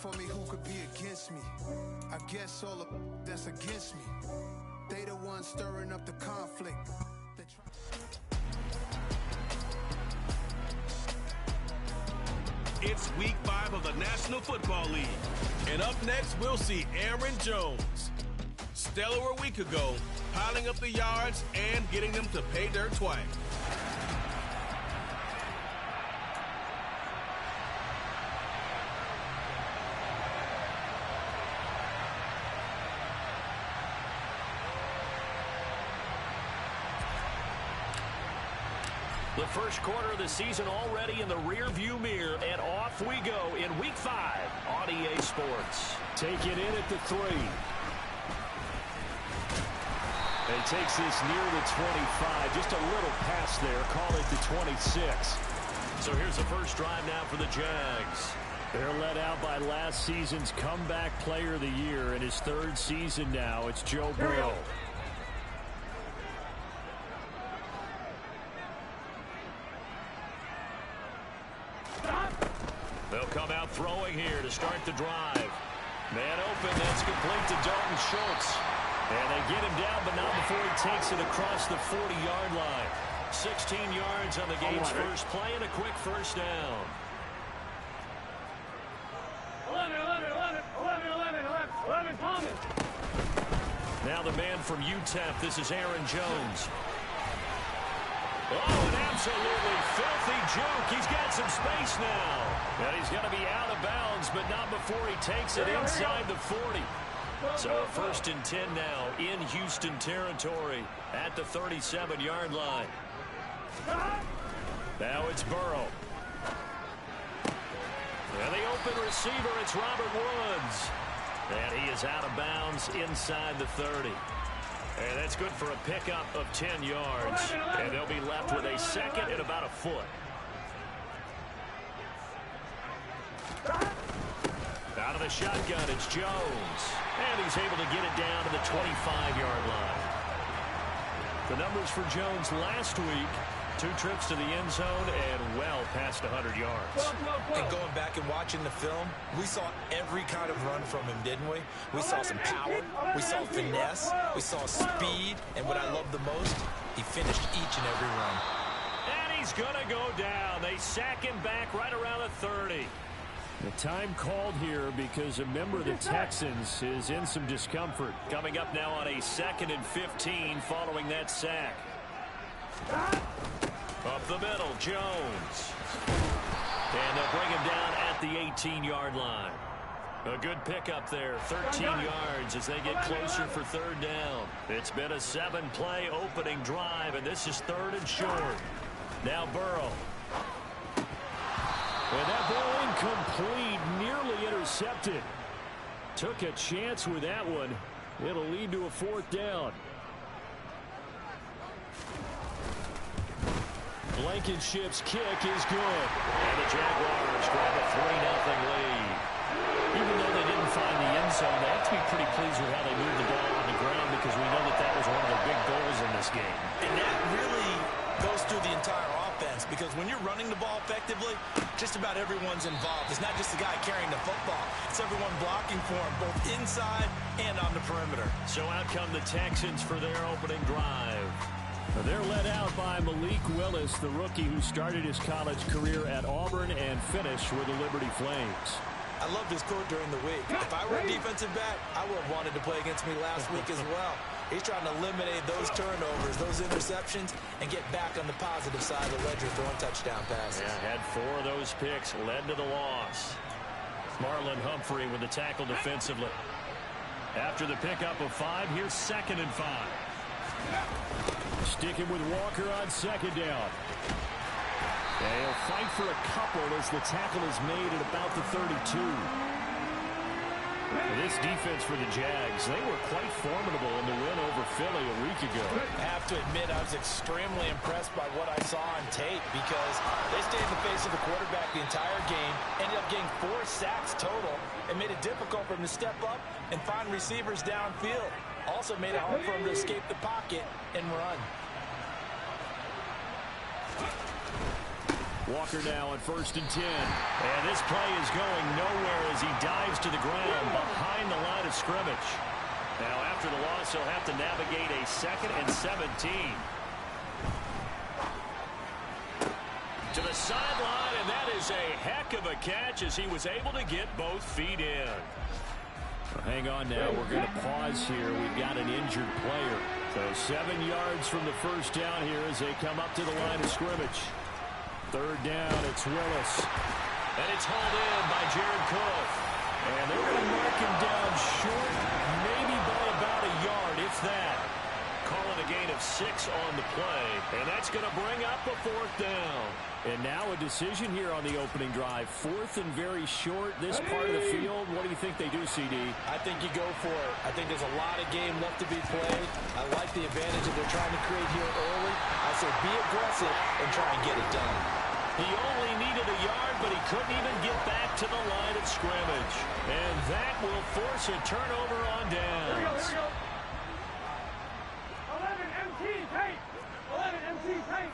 for me, who could be against me? I guess all of that's against me. They the ones stirring up the conflict. It's week 5 of the National Football League. And up next, we'll see Aaron Jones. Stellar a week ago, piling up the yards and getting them to pay dirt twice. The first quarter of the season already in the rear-view mirror, and off we go in Week 5 on EA Sports. Take it in at the 3. And he takes this near the 25. Just a little pass there. Call it the 26. So here's the first drive now for the Jags. They're led out by last season's comeback player of the year. In his 3rd season now, it's Joe Burrow. They'll come out throwing here to start the drive. Man open, that's complete to Dalton Schultz. And they get him down, but not before he takes it across the 40-yard line. 16 yards on the game's first play and a quick first down. 11, Thomas. Now the man from UTEP, this is Aaron Jones. Oh, an absolutely filthy juke. He's got some space now. And he's going to be out of bounds, but not before he takes it inside the 40. So a 1st and 10 now in Houston territory at the 37-yard line. Now it's Burrow. And the open receiver, it's Robert Woods. And he is out of bounds inside the 30. And that's good for a pickup of 10 yards. And they'll be left with a 2nd and about a foot. Out of the shotgun, it's Jones. And he's able to get it down to the 25-yard line. The numbers for Jones last week: 2 trips to the end zone and well past 100 yards. And going back and watching the film, we saw every kind of run from him, didn't we? We saw some power, we saw finesse, we saw speed, and what I love the most, he finished each and every run. And he's going to go down. They sack him back right around the 30. The time called here because a member of the Texans is in some discomfort. Coming up now on a 2nd and 15 following that sack. Up the middle, Jones. And they'll bring him down at the 18-yard line. A good pickup there, 13 yards as they get closer for 3rd down. It's been a 7-play opening drive, and this is 3rd and short. Now Burrow. And that ball incomplete, nearly intercepted. Took a chance with that one. It'll lead to a 4th down. Blankenship's kick is good. And the Jaguars grab a 3-0 lead. Even though they didn't find the end zone, they have to be pretty pleased with how they moved the ball on the ground, because we know that that was one of their big goals in this game. And that really goes through the entire offense, because when you're running the ball effectively, just about everyone's involved. It's not just the guy carrying the football. It's everyone blocking for him, both inside and on the perimeter. So out come the Texans for their opening drive. They're led out by Malik Willis, the rookie who started his college career at Auburn and finished with the Liberty Flames. I loved his quote during the week. If I were a defensive back, I would have wanted to play against me last week as well. He's trying to eliminate those turnovers, those interceptions, and get back on the positive side of the ledger, throwing touchdown passes. Yeah, had 4 of those picks, led to the loss. Marlon Humphrey with the tackle defensively. After the pickup of 5, here's 2nd and 5. Sticking with Walker on 2nd down. They'll fight for a couple as the tackle is made at about the 32. This defense for the Jags, they were quite formidable in the win over Philly a week ago. I have to admit, I was extremely impressed by what I saw on tape, because they stayed in the face of the quarterback the entire game, ended up getting 4 sacks total, and made it difficult for him to step up and find receivers downfield. Also made it hard for him to escape the pocket and run. Walker now on 1st and 10. And this play is going nowhere as he dives to the ground behind the line of scrimmage. Now, after the loss, he'll have to navigate a 2nd and 17. To the sideline, and that is a heck of a catch as he was able to get both feet in. Hang on now. We're going to pause here. We've got an injured player. So 7 yards from the first down here as they come up to the line of scrimmage. 3rd down, it's Willis. And it's hauled in by Jared Cook. And they're going to mark him down short, maybe by about a yard, if that. Calling a gain of 6 on the play. And that's going to bring up a 4th down. And now a decision here on the opening drive. 4th and very short, this part of the field. What do you think they do, CD? I think you go for it. I think there's a lot of game left to be played. I like the advantage that they're trying to create here early. I say be aggressive and try and get it done. He only needed a yard, but he couldn't even get back to the line of scrimmage. And that will force a turnover on downs. Here we go. 11 MT tape. 11 MT tape.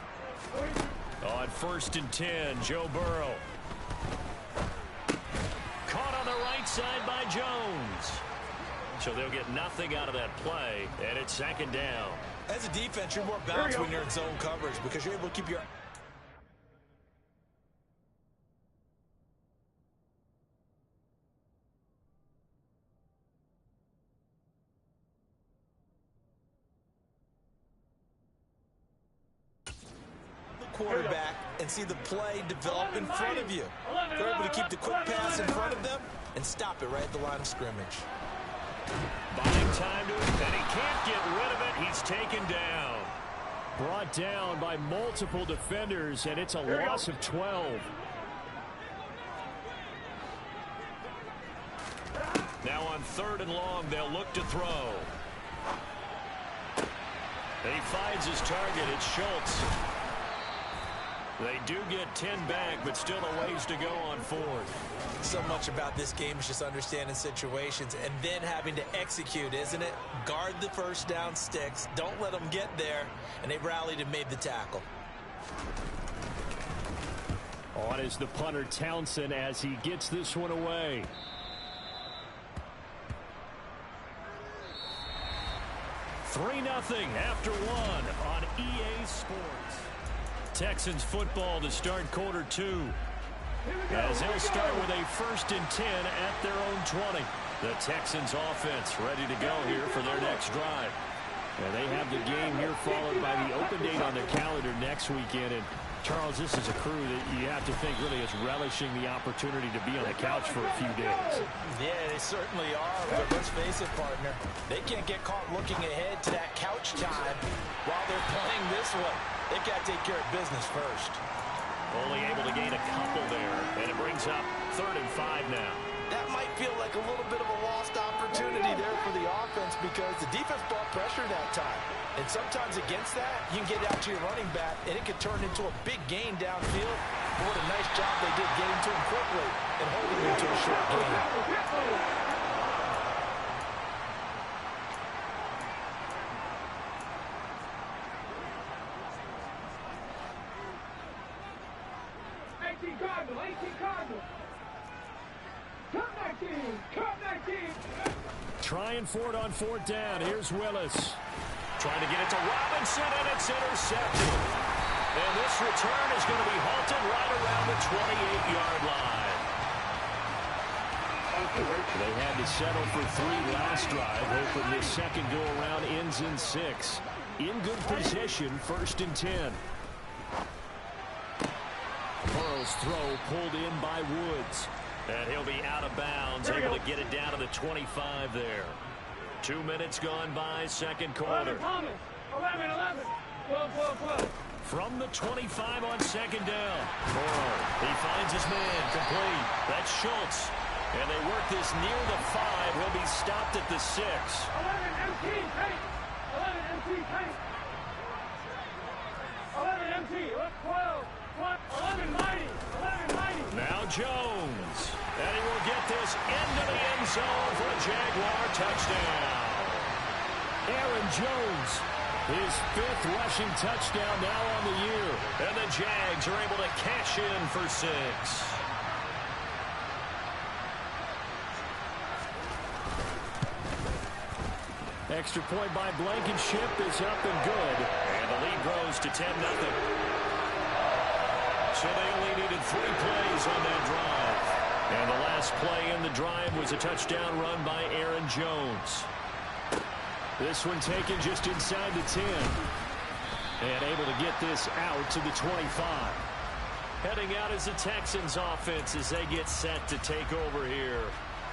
On 1st and 10, Joe Burrow. Caught on the right side by Jones. So they'll get nothing out of that play, and it's 2nd down. As a defense, you're more balanced when you're in zone coverage because you're able to keep your... quarterback and see the play develop in front of you. They're able to keep the quick pass in front of them and stop it right at the line of scrimmage. Buying time to it, and he can't get rid of it. He's taken down. Brought down by multiple defenders, and it's a loss of 12. Now on 3rd and long, they'll look to throw. And he finds his target. It's Schultz. They do get 10 back, but still a ways to go on 4th. So much about this game is just understanding situations and then having to execute, isn't it? Guard the first down sticks. Don't let them get there. And they rallied and made the tackle. On is the punter Townsend as he gets this one away. Three 0 after 1 on EA Sports. Texans football to start quarter 2. As they'll start with a 1st and 10 at their own 20. The Texans offense ready to go here for their next drive. And they have the game here followed by the open date on their calendar next weekend. And Charles, this is a crew that you have to think really is relishing the opportunity to be on the couch for a few days. Yeah, they certainly are, but let's face it, partner. They can't get caught looking ahead to that couch time while they're playing this one. They got to take care of business first. Only able to gain a couple there, and it brings up 3rd and 5 now. That might feel like a little bit of a lost opportunity there for the offense because the defense brought pressure that time. And sometimes against that, you can get out to your running back, and it could turn into a big gain downfield. But what a nice job they did getting to him quickly and holding him to a short gain. Trying for it on 4th down. Here's Willis. Trying to get it to Robinson, and it's intercepted. And this return is going to be halted right around the 28-yard line. They had to settle for 3 last drive, hoping this second go-around ends in 6. In good position, 1st and 10. Burrow's throw pulled in by Woods. And he'll be out of bounds, able to get it down to the 25 there. 2 minutes gone by, second quarter. 11, 11, 12. From the 25 on 2nd down. Burrow, he finds his man, complete. That's Schultz. And they work this near the 5. He'll be stopped at the 6. 11 MT, tape. 11 MT, tape. 11 MT, 12. 11 mighty. 11 mighty. Now Jones. And he will get this into the end zone for a Jaguar touchdown. Aaron Jones His 5th rushing touchdown now on the year. And the Jags are able to cash in for 6. Extra point by Blankenship is up and good. And the lead grows to 10-0. So they only needed 3 plays on that drive. And the last play in the drive was a touchdown run by Aaron Jones. This one taken just inside the 10. And able to get this out to the 25. Heading out is the Texans offense as they get set to take over here.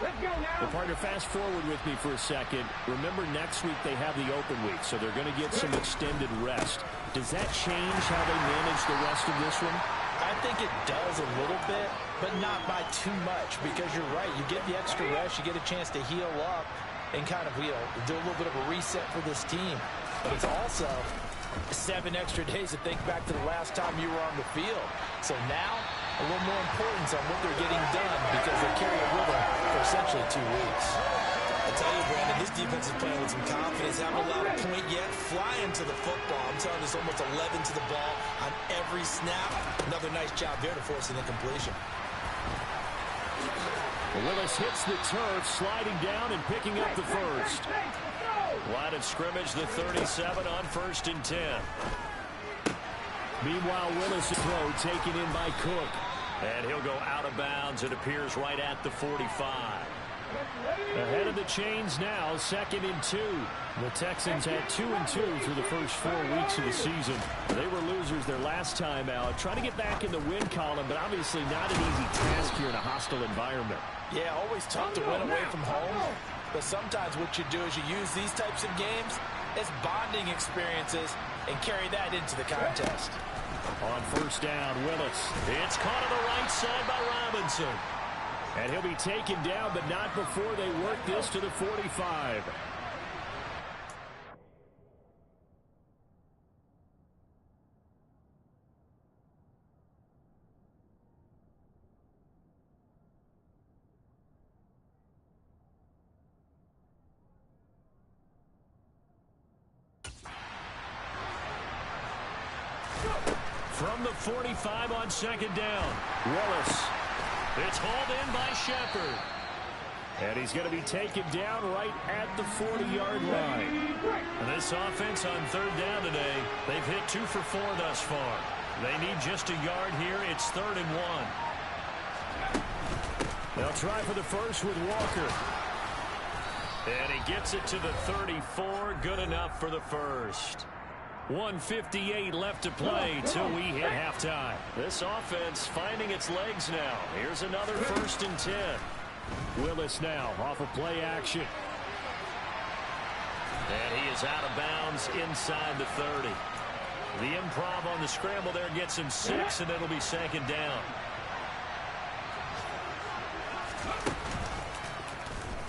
Let's go now. Well, partner, fast forward with me for a second. Remember, next week they have the open week, so they're going to get some extended rest. Does that change how they manage the rest of this one? I think it does a little bit, but not by too much, because you're right. You get the extra rest, you get a chance to heal up and kind of, do a little bit of a reset for this team. But it's also 7 extra days to think back to the last time you were on the field. So now, a little more importance on what they're getting done because they carry a rhythm for essentially 2 weeks. I tell you, Brandon, this defense is playing with some confidence. Haven't allowed a point yet. Flying to the football. I'm telling you, it's almost 11 to the ball on every snap. Another nice job there to force an incompletion. Willis hits the turf, sliding down and picking up the first. Line of scrimmage, the 37 on 1st and 10. Meanwhile, Willis' throw taken in by Cook. And he'll go out of bounds. It appears right at the 45. Ahead of the chains now, 2nd and 2. The Texans had 2 and 2 through the first 4 weeks of the season. They were losers their last time out. Trying to get back in the win column, but obviously not an easy task here in a hostile environment. Yeah, always tough to win away from home. But sometimes what you do is you use these types of games as bonding experiences and carry that into the contest. On 1st down, Willis. It's caught on the right side by Robinson. And he'll be taken down, but not before they work this to the 45. From the 45 on 2nd down, Willis. It's hauled in by Shepard. And he's going to be taken down right at the 40-yard line. And this offense on 3rd down today, they've hit 2 for 4 thus far. They need just a yard here. It's 3rd and 1. They'll try for the first with Walker. And he gets it to the 34. Good enough for the first. 1:58 left to play till we hit halftime. This offense finding its legs now. Here's another 1st and 10. Willis now off of play action. And he is out of bounds inside the 30. The improv on the scramble there gets him 6, and it'll be 2nd down.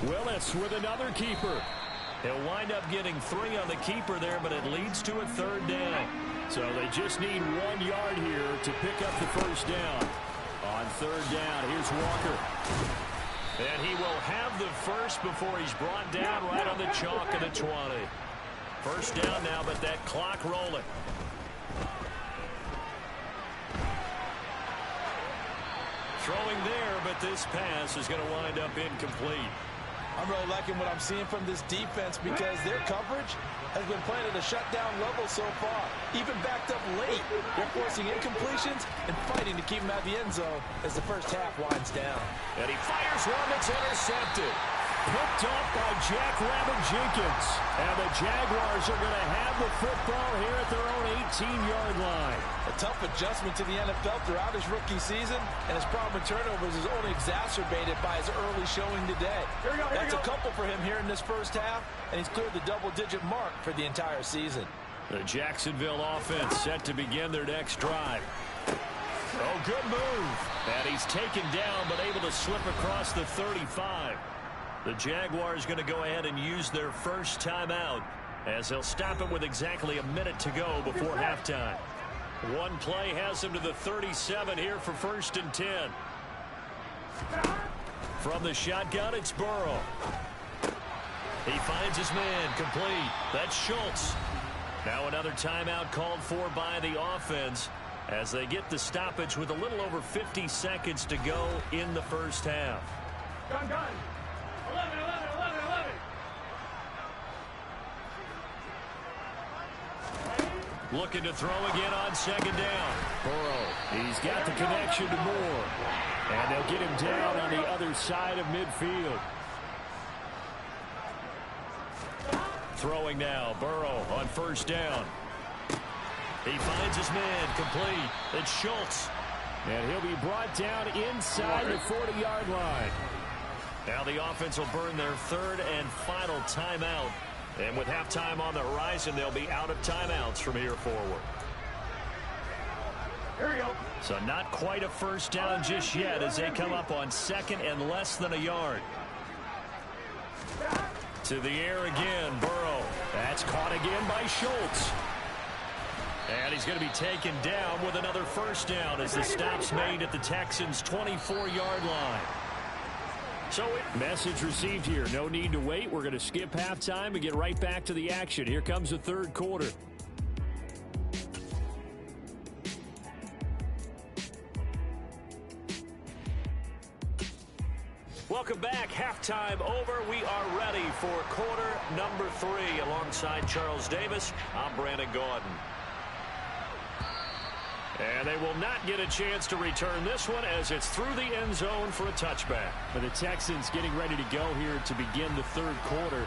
Willis with another keeper. He'll wind up getting 3 on the keeper there, but it leads to a 3rd down. So they just need 1 yard here to pick up the 1st down. On 3rd down, here's Walker. And he will have the first before he's brought down right on the chalk of the 20. 1st down now, but that clock rolling. Throwing there, but this pass is going to wind up incomplete. I'm really liking what I'm seeing from this defense because their coverage has been playing at a shutdown level so far. Even backed up late, they're forcing incompletions and fighting to keep them out of the end zone as the first half winds down. And he fires one that's intercepted. Picked off by Jack Rabbit Jenkins. And the Jaguars are going to have the football here at their own 18-yard line. A tough adjustment to the NFL throughout his rookie season, and his problem with turnovers is only exacerbated by his early showing today. That's a couple for him here in this first half, and he's cleared the double-digit mark for the entire season. The Jacksonville offense set to begin their next drive. Oh, good move. And he's taken down, but able to slip across the 35. The Jaguars going to go ahead and use their first timeout as they'll stop it with exactly a minute to go before halftime. One play has him to the 37 here for 1st and 10. From the shotgun, it's Burrow. He finds his man complete. That's Schultz. Now another timeout called for by the offense as they get the stoppage with a little over 50 seconds to go in the first half. Gun. 11, 11, 11, 11. Looking to throw again on second down. Burrow, he's got the connection to Moore. And they'll get him down on the other side of midfield. Throwing now, Burrow on first down. He finds his man, complete. It's Schultz. And he'll be brought down inside the 40-yard line. Now the offense will burn their third and final timeout. And with halftime on the horizon, they'll be out of timeouts from here forward. Here we go. So not quite a first down just yet as they come up on second and less than a yard. To the air again, Burrow. That's caught again by Schultz. And he's going to be taken down with another first down as the stop's made at the Texans' 24-yard line. So message received here. No need to wait. We're going to skip halftime and get right back to the action. Here comes the third quarter. Welcome back. Halftime over. We are ready for quarter number 3. Alongside Charles Davis, I'm Brandon Gaudin. And they will not get a chance to return this one as it's through the end zone for a touchback. For the Texans getting ready to go here to begin the third quarter.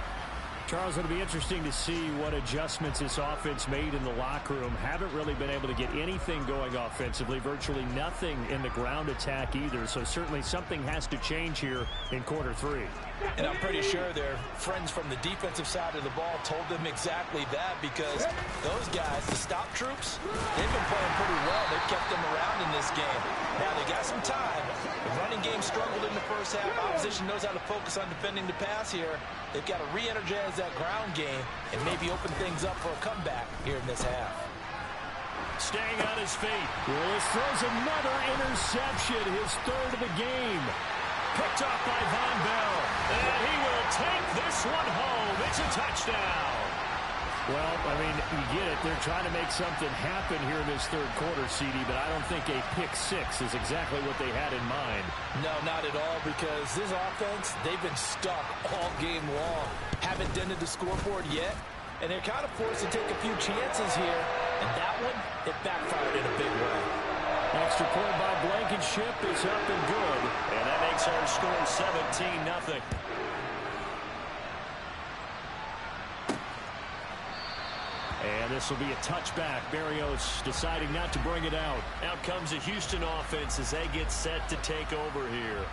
Charles, it'll be interesting to see what adjustments this offense made in the locker room. Haven't really been able to get anything going offensively. Virtually nothing in the ground attack either. So certainly something has to change here in quarter 3. And I'm pretty sure their friends from the defensive side of the ball told them exactly that, because those guys, the stop troops, they've been playing pretty well. They've kept them around in this game. Now, they got some time. The running game struggled in the first half. Opposition knows how to focus on defending the pass here. They've got to re-energize that ground game and maybe open things up for a comeback here in this half. Staying on his feet. Willis throws another interception, his third of the game. Picked off by Von Bell. And he will take this one home. It's a touchdown. Well, I mean, you get it. They're trying to make something happen here in this third quarter, CD, but I don't think a pick 6 is exactly what they had in mind. No, not at all, because this offense, they've been stuck all game long. Haven't dented the scoreboard yet, and they're kind of forced to take a few chances here. And that one, it backfired in a big way. Extra point by Blankenship is up and good. And that makes our score 17-0. And this will be a touchback. Berrios deciding not to bring it out. Out comes the Houston offense as they get set to take over here.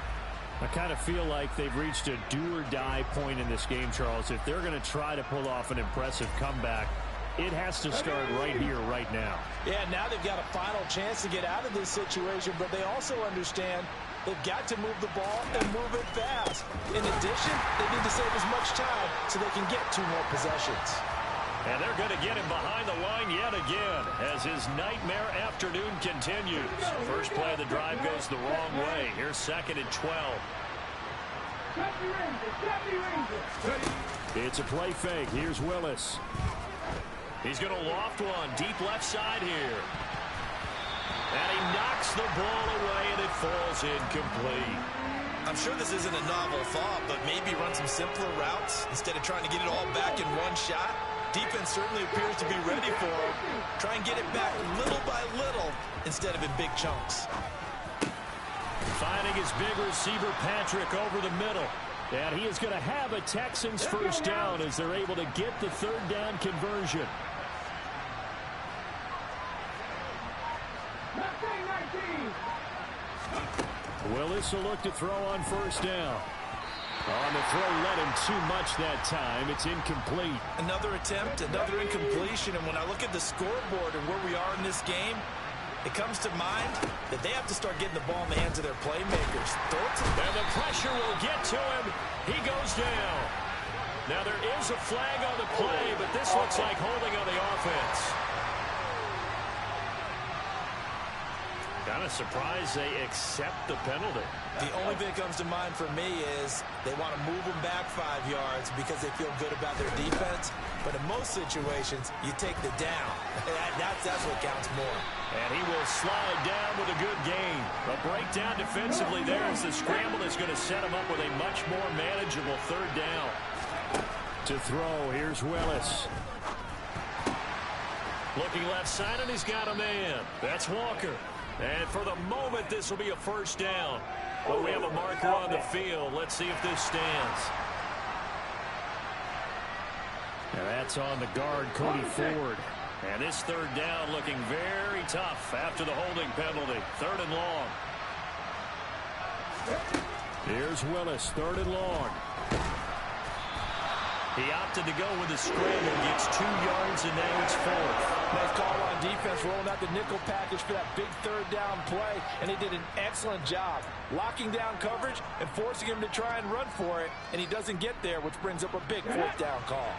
I kind of feel like they've reached a do-or-die point in this game, Charles. If they're going to try to pull off an impressive comeback, it has to start right here, right now. Yeah, now they've got a final chance to get out of this situation, but they also understand they've got to move the ball and move it fast. In addition, they need to save as much time so they can get 2 more possessions. And they're going to get him behind the line yet again as his nightmare afternoon continues. First play of the drive goes the wrong way. Here's 2nd and 12. It's a play fake. Here's Willis. He's going to loft one deep left side here. And he knocks the ball away, and it falls incomplete. I'm sure this isn't a novel thought, but maybe run some simpler routes instead of trying to get it all back in one shot. Defense certainly appears to be ready for him. Try and get it back little by little instead of in big chunks. Finding his big receiver, Patrick, over the middle. And he is going to have a Texans first down as they're able to get the third down conversion. Willis will look to throw on first down. On the throw, led him too much that time. It's incomplete. Another attempt, another incompletion. And when I look at the scoreboard and where we are in this game, it comes to mind that they have to start getting the ball in the hands of their playmakers. And the pressure will get to him. He goes down. Now there is a flag on the play, but this looks like holding on the offense. Kind of surprised they accept the penalty. The only thing that comes to mind for me is they want to move them back 5 yards because they feel good about their defense. But in most situations, you take the down. That's what counts more. And he will slide down with a good gain. A breakdown defensively there as the scramble is going to set him up with a much more manageable third down. To throw, here's Willis. Looking left side, and he's got a man. That's Walker. And for the moment, this will be a first down. But we have a marker on the field. Let's see if this stands. And that's on the guard, Cody Ford. And this third down looking very tough after the holding penalty. 3rd and long. Here's Willis, 3rd and long. He opted to go with the scramble, gets 2 yards, and now it's 4th. Nice call on defense, rolling out the nickel package for that big third down play, and they did an excellent job locking down coverage and forcing him to try and run for it, and he doesn't get there, which brings up a big 4th down call.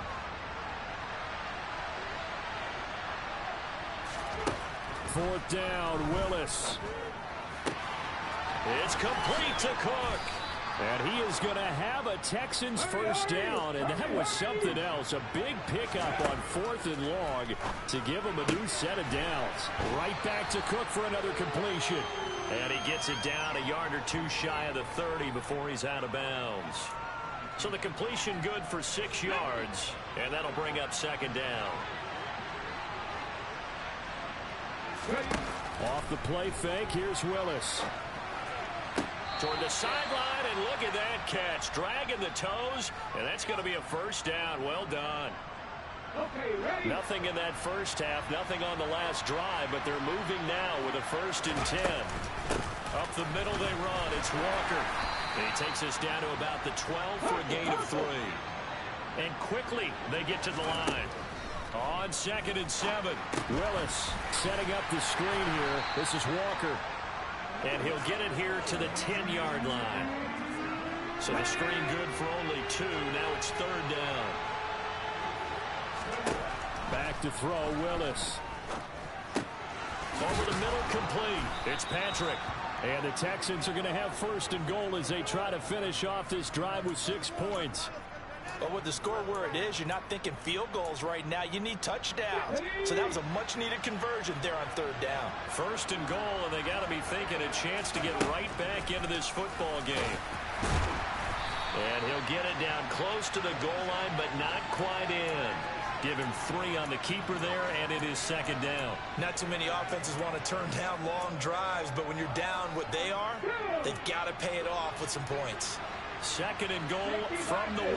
Fourth down, Willis. It's complete to Cook. And he is going to have a Texans first down, and that was something else. A big pickup on 4th and long to give him a new set of downs. Right back to Cook for another completion. And he gets it down a yard or 2 shy of the 30 before he's out of bounds. So the completion good for 6 yards, and that'll bring up 2nd down. Off the play fake, here's Willis. Toward the sideline, and look at that catch. Dragging the toes, and that's going to be a first down. Well done. Nothing in that first half, nothing on the last drive, but they're moving now with a 1st and 10. Up the middle they run. It's Walker. And he takes us down to about the 12 for a gain of 3. And quickly they get to the line. On 2nd and 7. Willis setting up the screen here. This is Walker. And he'll get it here to the 10-yard line. So the screen good for only 2. Now it's 3rd down. Back to throw, Willis. Over the middle, complete. It's Patrick. And the Texans are going to have 1st and goal as they try to finish off this drive with 6 points. But with the score where it is, you're not thinking field goals right now. You need touchdowns. So that was a much-needed conversion there on 3rd down. 1st and goal, and they got to be thinking a chance to get right back into this football game. And he'll get it down close to the goal line, but not quite in. Give him 3 on the keeper there, and it is 2nd down. Not too many offenses want to turn down long drives, but when you're down what they are, they've got to pay it off with some points. 2nd and goal from the 1.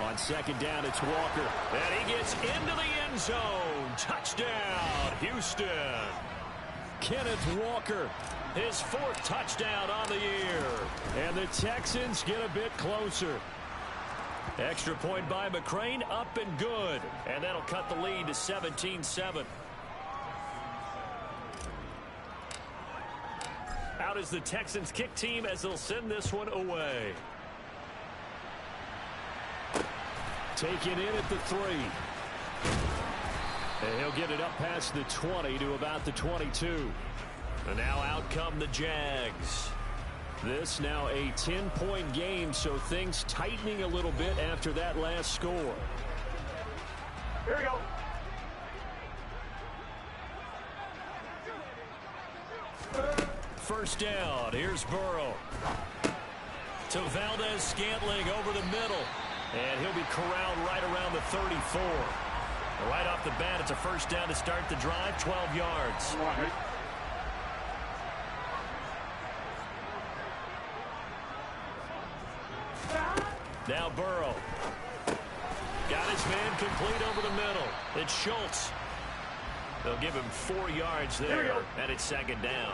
On 2nd down, it's Walker. And he gets into the end zone. Touchdown, Houston. Kenneth Walker. His 4th touchdown on the year. And the Texans get a bit closer. Extra point by McCrane, up and good. And that'll cut the lead to 17-7. Out is the Texans kick team as they'll send this one away. Taken in at the 3. And he'll get it up past the 20 to about the 22. And now out come the Jags. This now a 10-point game, so things tightening a little bit after that last score. Here we go. First down. Here's Burrow. To Valdez-Scantling over the middle. And he'll be corralled right around the 34. Right off the bat, it's a first down to start the drive, 12 yards. Now Burrow. Got his man complete over the middle. It's Schultz. They'll give him 4 yards there, and it's 2nd down.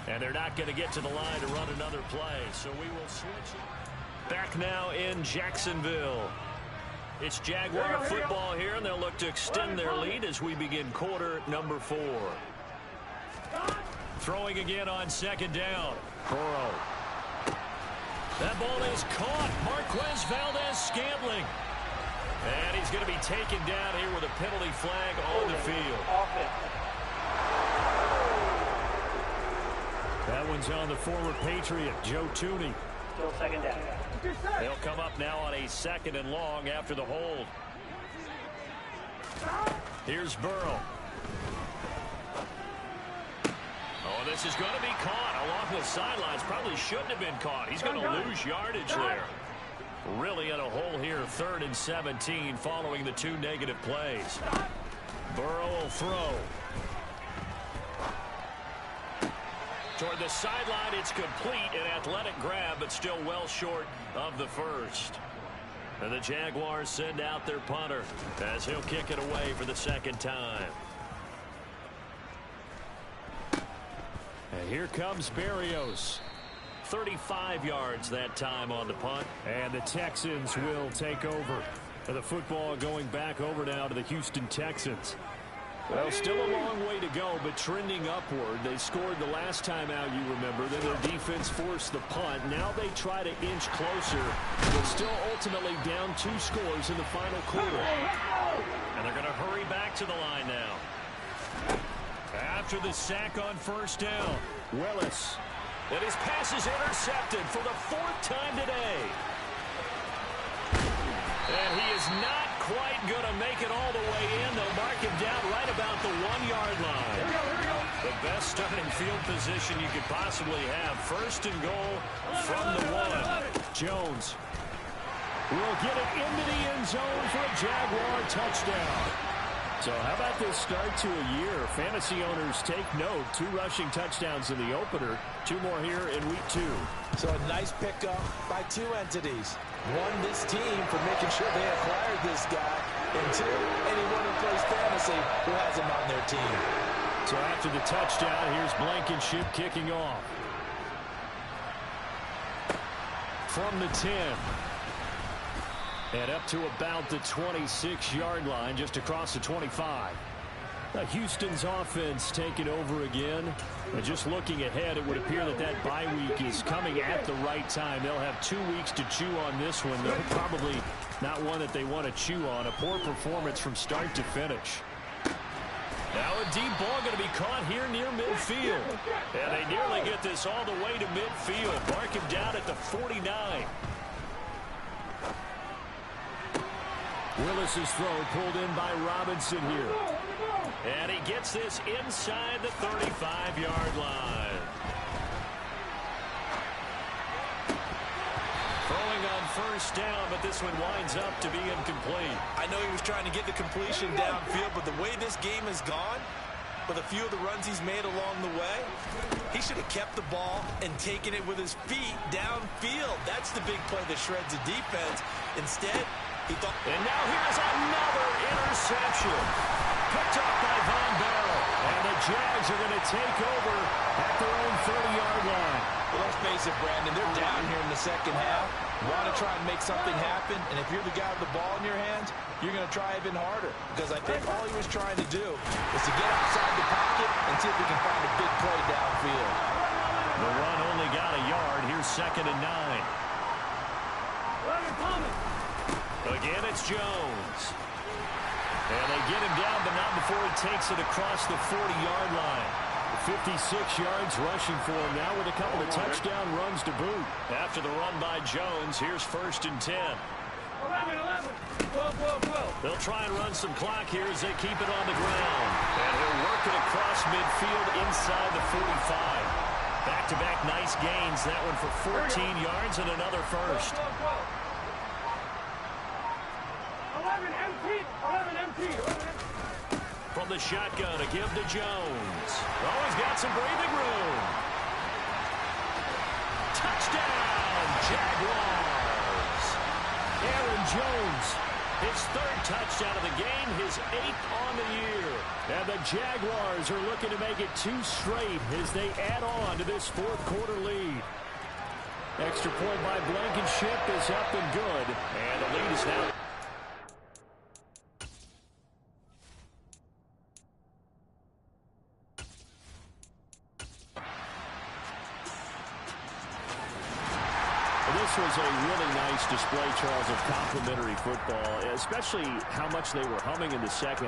And they're not going to get to the line to run another play, so we will switch it. Back now in Jacksonville. It's Jaguar football here, and they'll look to extend their lead as we begin quarter number 4. Throwing again on 2nd down. Burrow. That ball is caught. Marquez Valdez-Scantling. And he's going to be taken down here with a penalty flag on the field. That one's on the former Patriot, Joe Tooney. Still second down. They'll come up now on a 2nd and long after the hold. Here's Burrow. Oh, this is going to be caught along the sidelines. Probably shouldn't have been caught. He's going to lose yardage there. Really in a hole here, 3rd and 17 following the 2 negative plays. Burrow will throw. Toward the sideline, it's complete. An athletic grab, but still well short of the first. And the Jaguars send out their punter as he'll kick it away for the 2nd time. And here comes Berrios. 35 yards that time on the punt. And the Texans will take over. The football going back over now to the Houston Texans. Well, still a long way to go, but trending upward. They scored the last time out, you remember. Then their defense forced the punt. Now they try to inch closer, but still ultimately down 2 scores in the final quarter. And they're going to hurry back to the line now. After the sack on 1st down, Willis. And his pass is intercepted for the 4th time today. And he is not quite going to make it all the way in. They'll mark him down right about the 1-yard line. The best starting field position you could possibly have. 1st and goal from the 1. Jones will get it into the end zone for a Jaguar touchdown. So how about this start to a year? Fantasy owners take note. 2 rushing touchdowns in the opener. 2 more here in week 2. So a nice pickup by 2 entities. 1, this team for making sure they acquired this guy. And 2, anyone who plays fantasy who has him on their team. So after the touchdown, here's Blankenship kicking off. From the 10. And up to about the 26-yard line, just across the 25. Houston's offense taking over again. And just looking ahead, it would appear that that bye week is coming at the right time. They'll have 2 weeks to chew on this one, though probably not one that they want to chew on. A poor performance from start to finish. Now a deep ball going to be caught here near midfield. And they nearly get this all the way to midfield. Mark him down at the 49. Willis's throw pulled in by Robinson here. And he gets this inside the 35-yard line. Throwing on 1st down, but this one winds up to be incomplete. I know he was trying to get the completion downfield, but the way this game has gone, with a few of the runs he's made along the way, he should have kept the ball and taken it with his feet downfield. That's the big play that shreds the defense. Instead, he thought... And now here's another interception. Picked up by Von Bell. And the Jags are going to take over at their own 30-yard line. Well, let's face it, Brandon, they're down here in the 2nd half. Want to try and make something happen, and if you're the guy with the ball in your hands, you're going to try even harder. Because I think all he was trying to do is to get outside the pocket and see if he can find a big play downfield. The run only got a yard. Here's 2nd and 9. Again, it's Jones. And they get him down, but not before he takes it across the 40-yard line. 56 yards rushing for him now with a couple of touchdown runs to boot. After the run by Jones, here's 1st and 10. 12. They'll try and run some clock here as they keep it on the ground. And he'll work it across midfield inside the 45. Back-to-back nice gains. That one for 14 yards and another first. 11 empty. From the shotgun, a give to Jones. Oh, he's got some breathing room. Touchdown, Jaguars. Aaron Jones, his 3rd touchdown of the game, his 8th on the year. And the Jaguars are looking to make it 2 straight as they add on to this 4th quarter lead. Extra point by Blankenship is up and good. And the lead is now... this was a really nice display, Charles, of complimentary football, especially how much they were humming in the second half.